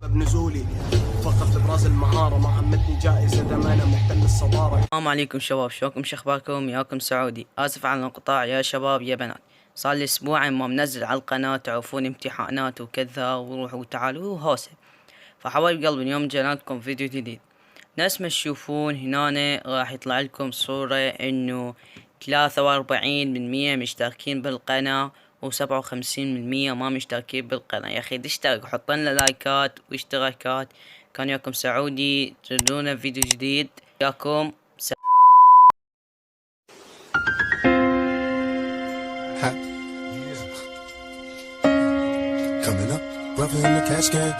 بنزولي فقط ابراز المهارة ما همتني جائزة دام انا محتل الصدارة. السلام عليكم شباب، شلونكم؟ شخباركم؟ ياكم سعودي. اسف على الانقطاع يا شباب يا بنات، صار لي اسبوعين ما منزل على القناة، تعرفون امتحانات وكذا وروحوا وتعالوا وهوسة. فحبايب قلبي اليوم جينا لكم فيديو جديد. نفس ما تشوفون هنا راح يطلع لكم صورة انه 43% مشتركين بالقناة و57% ما مشتركين بالقناة. يا اخي تشترك وحط لنا لايكات واشتراكات. كان ياكم سعودي، تجدونا فيديو جديد. ياكم Coming up, brother in the casket.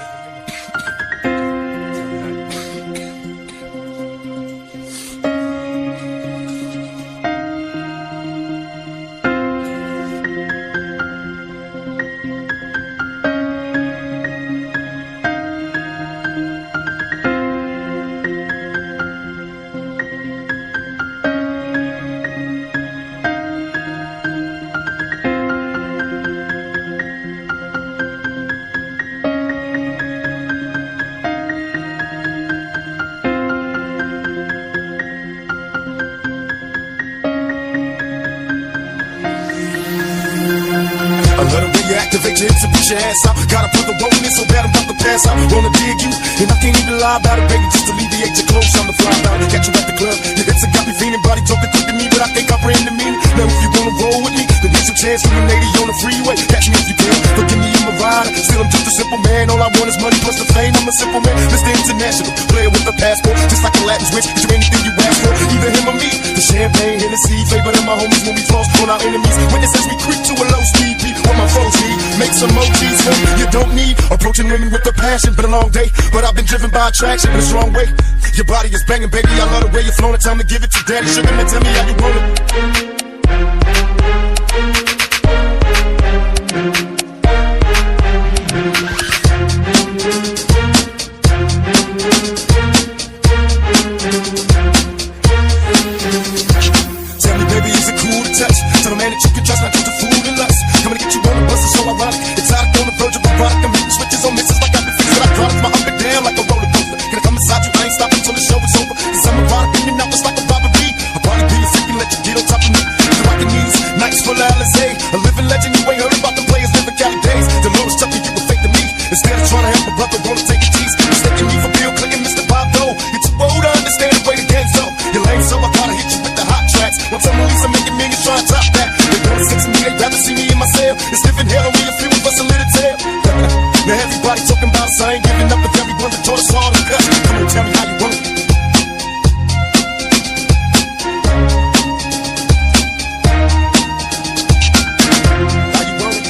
I love the way you activate your hips and push your ass out. Gotta put the roll in so bad I'm about to pass out. Wanna dig you, and I can't even lie about it, baby. Just alleviate your clothes, I'm the fly about it. Catch you at the club, your hips have got me feeling. Body talking quick to me, but I can't comprehend the meaning. Now if you wanna roll with me, then here's a chance for you lady on the freeway. Catch me if you can, forgive me, I'm a rider. Still I'm just a simple man, all I want is money plus the fame. I'm a simple man, Mr. International, player with a passport. Just like a Latin switch, get you anything you ask for. Either him or me, the champagne, Hennessy, favorite of my homies when we floss on our enemies. Witnesses we creep to a low speed, beat what my foes need. Make some emojis for you don't need. Approaching women with a passion, been a long day, but I've been driven by attraction in a strong way. Your body is banging, baby, I love the way you're flowing. Time to give it to daddy, sugar, now tell me how you want it. Tell me, baby, is it cool to touch? Tell a man that you can trust, not just a fool and lust. Coming to get you on the bus is so ironic. It's out on the verge of a product. I'm hitting switches on misses like I've been fixing. I drive my up and down like a roller coaster. Can I come inside you? I ain't stopping till the show is over. Cause I'm erotic in and out just like a robbery. I'll probably be a freak and let you get on top of me. You rockin' these nights full of Alizé. A living legend, you ain't heard about the players living Cali days. Dolores Chucky, you were fake to me. Instead of trying to help a brother, wanna take a tease. Mistaking me for Bill Clinton, Mr. Bob Dole. You're too old to understand the way the game's so. You're lame, so I gotta hit you with the hot tracks. One time Lisa making millions trying to top that. They don't sex me, they'd rather see me in my cell. It's living hell on me, a few of us a little tail. Now everybody talking about us, I ain't giving up with everyone that taught us all to cut. Come on, tell me how you want it. How you want it?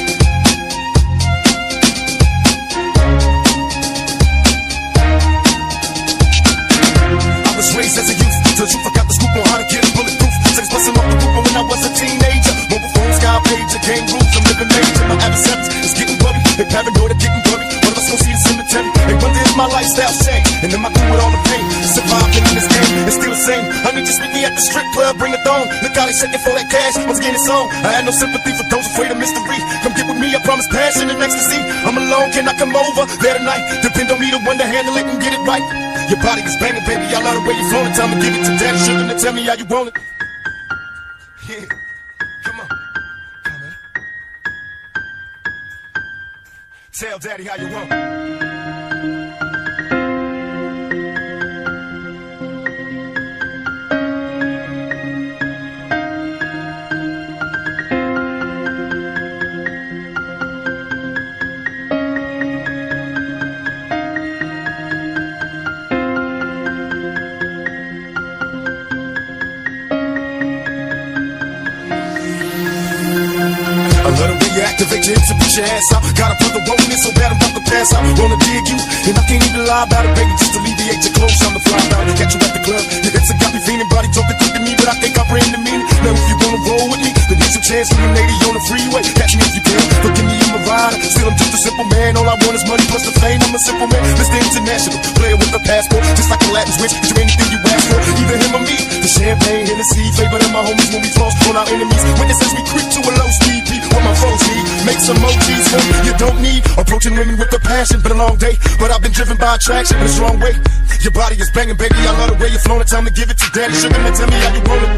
I was raised as a youth, till you forgot the scoop on how to get it bulletproof. Sex busting off the roof when I was a teenager. Mobile phone, sky pager, game rules, I'm living major. My adversaries is getting worried, they paranoid, they're getting worried. One of us gon' see the cemetery. They wonder if my lifestyle changed, and am I through with all the pain? Surviving in this game, it's still the same. Honey, just meet me at the strip club, bring a thong. Look how they shaking for that cash, once again it's on. I had no sympathy for those afraid of mystery. Come get with me, I promise passion and ecstasy. I'm alone, can I come over there tonight? Depend on me to one to handle it and get it right. Your body is banging, baby, I love the way you're flowing. Time to give it to daddy, sugar, now tell me how you want it. Yeah, come on, come on. Tell daddy how you want it. I love the way you activate your hips and push your ass out. Gotta put the roll in so bad I'm about to pass out. Wanna dig you, and I can't even lie about it, baby. Just alleviate your clothes, I'm the fly about it. Catch you at the club, your hips have got me feeling. Body talking quick to me, but I can't comprehend the meaning. Now if you wanna roll with me, then here's a chance for you lady on the freeway. Catch me if you can, forgive me, I'm a rider. Still, I'm just a simple man. All I want is money plus the fame. I'm a simple man, Mr. International, player with a passport. Just like a Latin switch, get you anything you ask for. Either him or me. The champagne, Hennessy, flavor than my homies when we floss on our enemies. Witnesses we creep to a low speed. Beat what my foes need. Make some emojis for me. You don't need approaching women with a passion. Been a long day, but I've been driven by attraction in a strong way. Your body is banging, baby. I love the way you're flowing. Time to give it to daddy. Sugar, and tell me how you want it.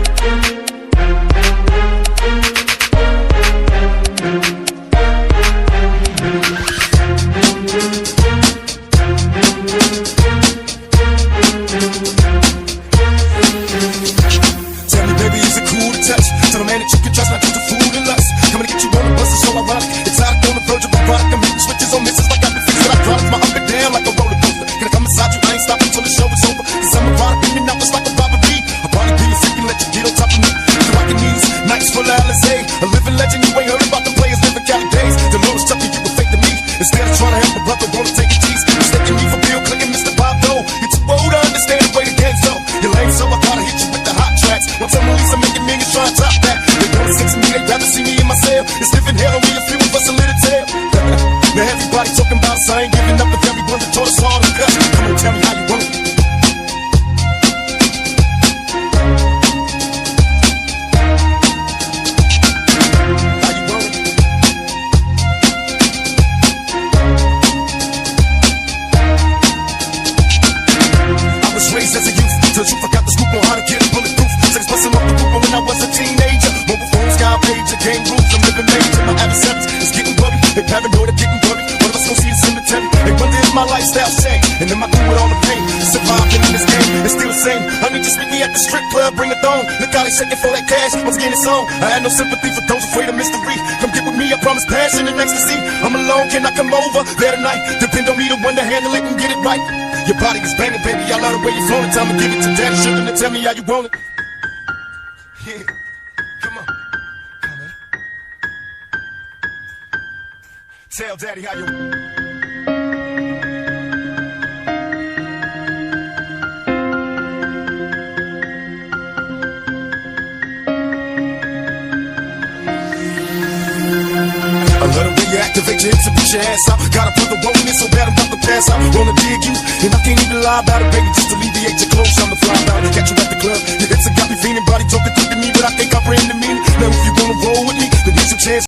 Tell me, baby, is it cool to touch? Tell a man that you can trust, not just a fool and lust. Coming to get you on the bus is so ironic. It's out on the verge of a product. I'm hitting switches on misses like I've been fixing electronics. My up and down like a roller coaster. Gonna come inside you, I ain't stopping till the show is over. Cause I'm a product in and out just like a robbery. I'll probably be a freak and let you get on top of me. So I can use nights full of Alizé. A living legend, you ain't heard about the players living Cali days. The Lord's tough, you were fake to me. Instead of trying to help a brother, wanna take a tease. Mistaking me for Bill Clinton, Mr. Bob Dole. You're too old to understand the way the game's so. You're lame, so I gotta hit you with the hot tracks. Once I'm released, I'm making millions trying to top that. They wanna sex me, they'd rather see me in my cell. It's living hell on me, a few of us a little tail. Now everybody talking about us, I ain't giving up with everyone that taught us all to cut. Come on, tell me how you want it. How you want it? I was raised as a youth, till you forgot the scoop on how to get bulletproof. Sex busting off the roof when I was a teenager. Mobile phones, sky pager, game rules, I'm living major. My adversaries is getting blurry, they paranoid, getting blurry. One of us gon' see the cemetery. They wonder if my lifestyle changed, and am I through with all the pain? Surviving in this game, it's still the same. I need you to meet me at the strip club, bring a thong. Look how they shaking for that cash, once again it's on. I had no sympathy for those afraid of mystery. Come get with me, I promise passion and ecstasy. I'm alone, can I come over there tonight? Depend on me to one to handle it and get it right. Your body is banging, baby, I love the way you're flowing. Time to give it to daddy, sugar, and tell me how you want it. Yeah, come on, come on. Tell daddy how you want it. I love the way you activate your hips and push your ass out. Gotta put the woe in it so bad I'm about to pass out. Wanna dig you, and I can't even lie about it, baby. Just alleviate your clothes, I'm the fly out. Catch you at the club, your hips have got me feeling, body talking quick to me, but I can't comprehend the